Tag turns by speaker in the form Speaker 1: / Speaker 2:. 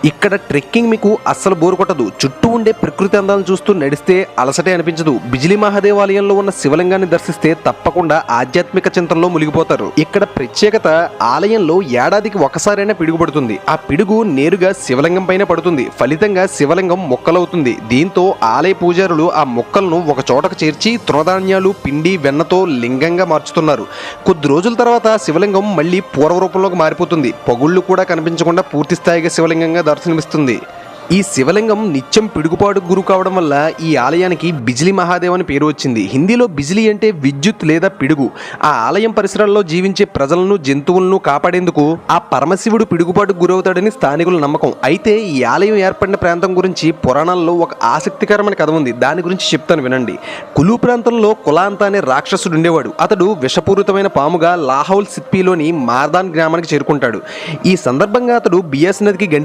Speaker 1: ఇక్కడ ట్రెక్కింగ్ మీకు అస్సలు బోరు కొట్టదు. చుట్టూ ఉండే ప్రకృతి అందాలను చూస్తూ నడిస్తే అలసటే అనిపించదు. బిజిలీ మహాదేవాలయంలో ఉన్న శివలింగాన్ని దర్శిస్తే తప్పకుండా ఆధ్యాత్మిక చింతనలో మునిగిపోతారు. ఇక్కడ ప్రత్యేకత, ఆలయంలో ఏడాదికి ఒకసారైనా పిడుగుపడుతుంది. ఆ పిడుగు నేరుగా శివలింగం పైన పడుతుంది. ఫలితంగా శివలింగం మొక్కలవుతుంది. దీంతో ఆలయ పూజారులు ఆ మొక్కలను ఒక చోటకు చేర్చి తృణధాన్యాలు, పిండి, వెన్నతో లింగంగా మార్చుతున్నారు. కొద్ది రోజుల తర్వాత శివలింగం మళ్ళీ పూర్వ రూపంలోకి మారిపోతుంది. పగుళ్ళు కూడా కనిపించకుండా పూర్తి స్థాయిగా శివలింగంగా దర్శనమిస్తుంది. ఈ శివలింగం నిత్యం పిడుగుపాటు గురి కావడం వల్ల ఈ ఆలయానికి బిజిలీ మహాదేవ్ అని పేరు వచ్చింది. హిందీలో బిజిలీ అంటే విద్యుత్ లేదా పిడుగు. ఆ ఆలయం పరిసరాల్లో జీవించే ప్రజలను, జంతువులను కాపాడేందుకు ఆ పరమశివుడు పిడుగుపాటుకు గురవుతాడని స్థానికుల నమ్మకం. అయితే ఈ ఆలయం ఏర్పడిన ప్రాంతం గురించి పురాణాల్లో ఒక ఆసక్తికరమైన కథ ఉంది. దాని గురించి చెప్తాను వినండి. కులు ప్రాంతంలో కులాంత అనే రాక్షసుడు ఉండేవాడు. అతడు విషపూరితమైన పాముగా లాహౌల్ సిప్పిలోని మార్దాన్ గ్రామానికి చేరుకుంటాడు. ఈ సందర్భంగా అతడు బియాస్ నదికి గండి